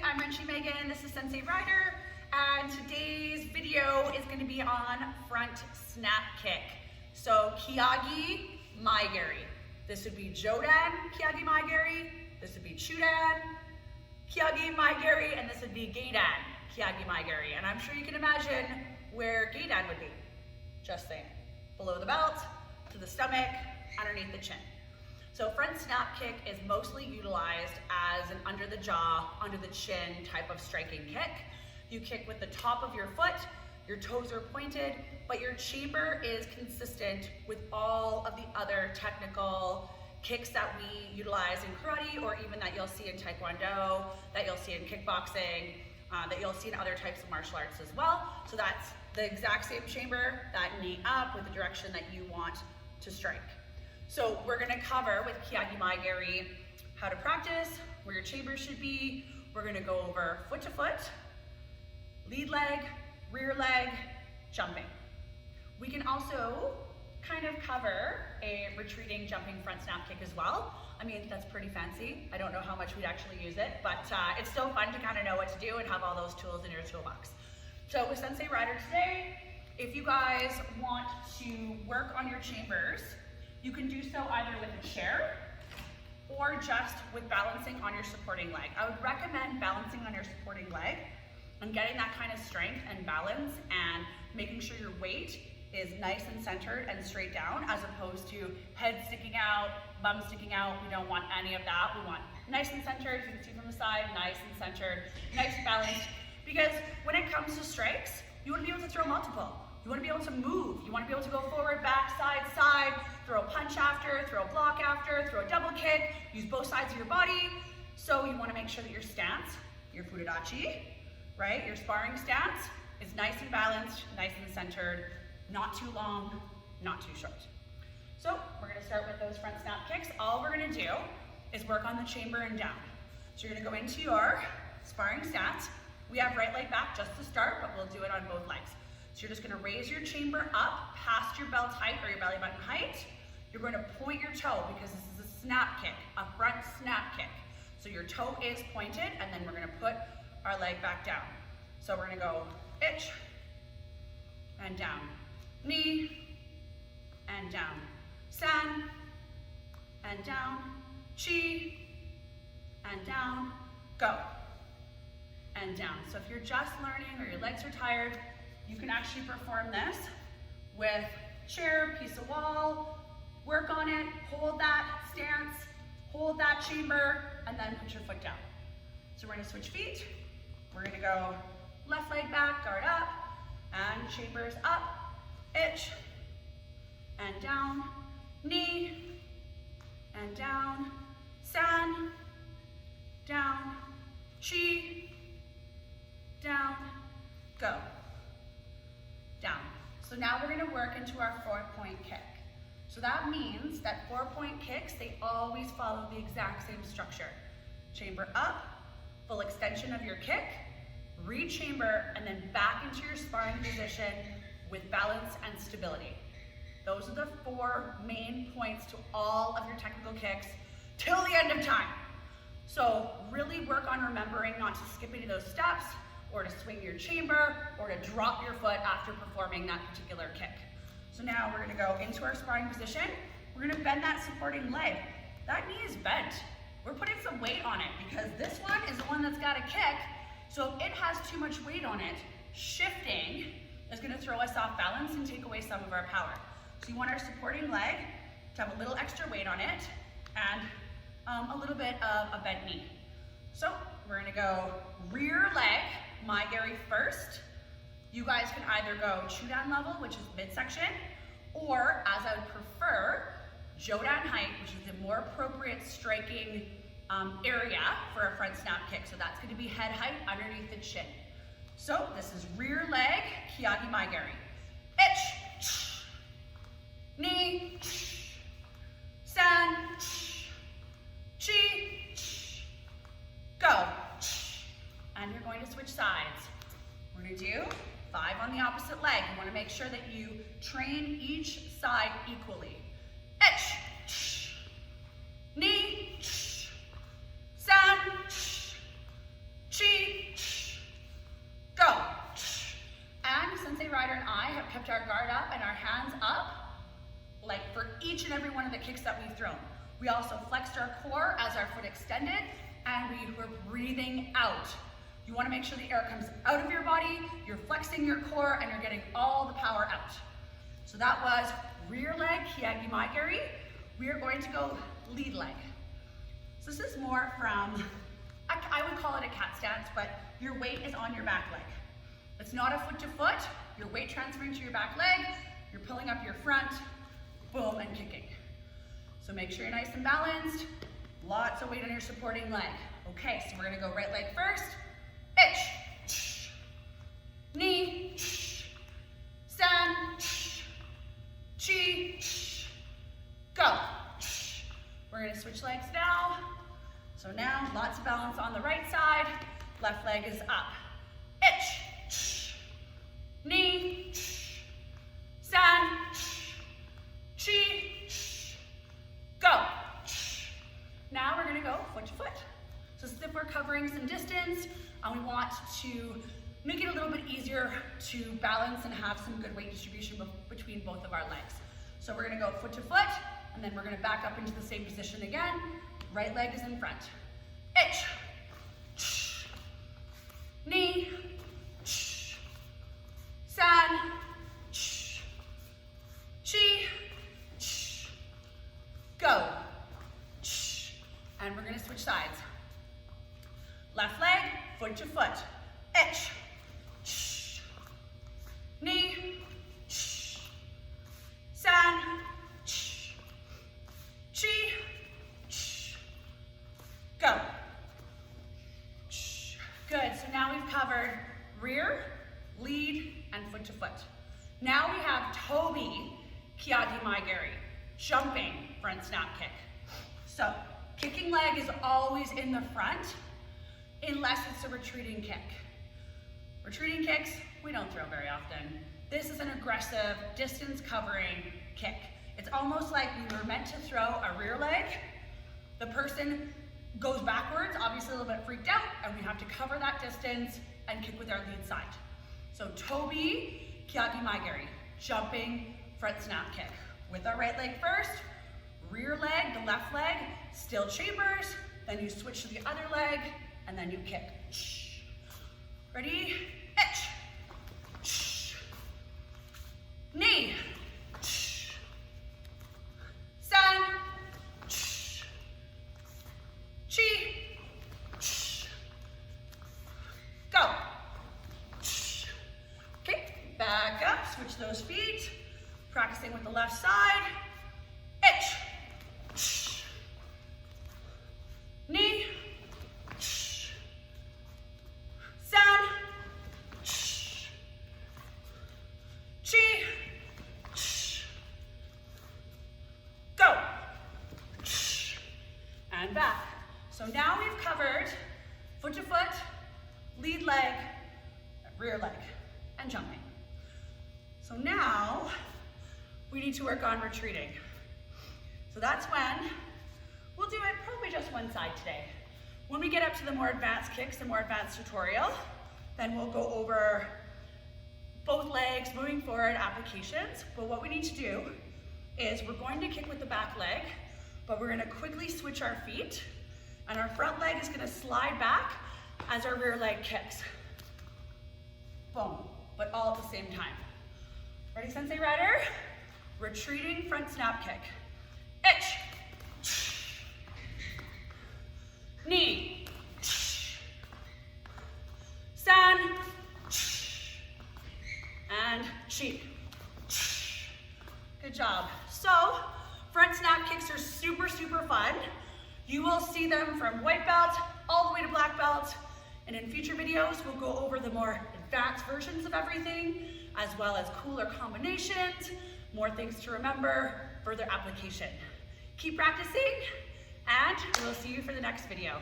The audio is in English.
I'm Renchi Megan, this is Sensei Rider, and today's video is going to be on front snap kick. So Kiyagi Maigari. This would be Jodan Kiyagi Maigari, this would be Chudan Kiyagi Maigari, and this would be Geidan Kiyagi Maigari. And I'm sure you can imagine where Geidan would be. Just saying. Below the belt, to the stomach, underneath the chin. So front snap kick is mostly utilized as an under the jaw, under the chin type of striking kick. You kick with the top of your foot, your toes are pointed, but your chamber is consistent with all of the other technical kicks that we utilize in karate, or even that you'll see in taekwondo, that you'll see in kickboxing, that you'll see in other types of martial arts as well. So that's the exact same chamber, that knee up with the direction that you want to strike. So we're gonna cover with Kiyagi Maigari how to practice, where your chamber should be. We're gonna go over foot to foot, lead leg, rear leg, jumping. We can also kind of cover a retreating jumping front snap kick as well. I mean, that's pretty fancy. I don't know how much we'd actually use it, but it's still fun to kind of know what to do and have all those tools in your toolbox. So with Sensei Rider today, if you guys want to work on your chambers, you can do so either with a chair or just with balancing on your supporting leg. I would recommend balancing on your supporting leg and getting that kind of strength and balance and making sure your weight is nice and centered and straight down, as opposed to head sticking out, bum sticking out. We don't want any of that. We want nice and centered. You can see from the side, nice and centered, nice and balanced. Because when it comes to strikes, you want to be able to throw multiple. You want to be able to move. You want to be able to go forward, back, side, side, throw a punch after, throw a block after, throw a double kick, use both sides of your body. So you want to make sure that your stance, your furudachi, right, your sparring stance is nice and balanced, nice and centered, not too long, not too short. So we're going to start with those front snap kicks. All we're going to do is work on the chamber and down. So you're going to go into your sparring stance. We have right leg back just to start, but we'll do it on both legs. So you're just going to raise your chamber up past your belt height or your belly button height. You're going to point your toe, because this is a snap kick, a front snap kick. So your toe is pointed, and then we're going to put our leg back down. So we're going to go itch and down, knee and down, san and down, chi and down, go and down. So if you're just learning or your legs are tired, you can actually perform this with chair, piece of wall, work on it, hold that stance, hold that chamber, and then put your foot down. So we're gonna switch feet. We're gonna go left leg back, guard up, and chambers up, itch, and down, knee, and down, san, down, chi, down, go, down. So now we're gonna work into our 4-point kick. So that means that 4-point kicks, they always follow the exact same structure. Chamber up, full extension of your kick, re-chamber, and then back into your sparring position with balance and stability. Those are the 4 main points to all of your technical kicks till the end of time. So really work on remembering not to skip any of those steps, or to swing your chamber, or to drop your foot after performing that particular kick. So now we're gonna go into our sparring position. We're gonna bend that supporting leg. That knee is bent. We're putting some weight on it, because this one is the one that's got a kick. So if it has too much weight on it, shifting is gonna throw us off balance and take away some of our power. So you want our supporting leg to have a little extra weight on it, and a little bit of a bent knee. So we're gonna go rear leg Maigari first. You guys can either go Chudan level, which is midsection, or, as I would prefer, Jodan height, which is the more appropriate striking area for a front snap kick. So that's going to be head height underneath the chin. So this is rear leg Kiyagi Maigari. Itch, knee, san, chi, go. And you're going to switch sides. We're going to do 5 on the opposite leg. You want to make sure that you train each side equally. Itch, knee, san, chi, kept our guard up and our hands up, like for each and every one of the kicks that we've thrown. We also flexed our core as our foot extended, and we were breathing out. You want to make sure the air comes out of your body, you're flexing your core, and you're getting all the power out. So that was rear leg, Kiyagi Maigiri. We are going to go lead leg. So this is more from, I would call it a cat stance, but your weight is on your back leg. It's not a foot to foot, your weight transferring to your back leg, you're pulling up your front, boom, and kicking. So make sure you're nice and balanced, lots of weight on your supporting leg. Okay, so we're gonna go right leg first, itch, knee, stand, chi, go. We're gonna switch legs now. So now, lots of balance on the right side, left leg is up. Itch, knee, stand, chi, go. Now we're gonna go foot to foot. So as if we're covering some distance, and we want to make it a little bit easier to balance and have some good weight distribution between both of our legs. So we're gonna go foot to foot, and then we're gonna back up into the same position again. Right leg is in front. Itch, knee, stand, chi, go. And we're gonna switch sides. Left leg, foot to foot. Itch, knee, stand, chi, go. Good, so now we've covered rear, lead, and foot to foot. Now we have Toby Kiyagi Maigiri, jumping front snap kick. So, kicking leg is always in the front, unless it's a retreating kick. Retreating kicks, we don't throw very often. This is an aggressive, distance covering kick. It's almost like we were meant to throw a rear leg. The person goes backwards, obviously a little bit freaked out, and we have to cover that distance and kick with our lead side. So Toby Kiyagi Maigiri, jumping front snap kick. With our right leg first, rear leg, the left leg, still chambers, then you switch to the other leg, and then you kick. Ready? Itch. Knee. Stand. Chi. Go. Okay, back up, switch those feet. Practicing with the left side. Itch. Knee. Stand. Chi. Go. And back. So now we've covered foot to foot, lead leg, rear leg, and jumping. So now we need to work on retreating. So that's when we'll do it probably just one side today. When we get up to the more advanced kicks, the more advanced tutorial, then we'll go over both legs, moving forward applications. But what we need to do is we're going to kick with the back leg, but we're gonna quickly switch our feet, and our front leg is gonna slide back as our rear leg kicks. Boom, but all at the same time. Ready, Sensei Rider? Retreating front snap kick. Itch. Knee. Stand. And chi. Good job. So, front snap kicks are super, super fun. You will see them from white belt all the way to black belt. And in future videos, we'll go over the more advanced versions of everything, as well as cooler combinations, more things to remember, further application. Keep practicing, and we'll see you for the next video.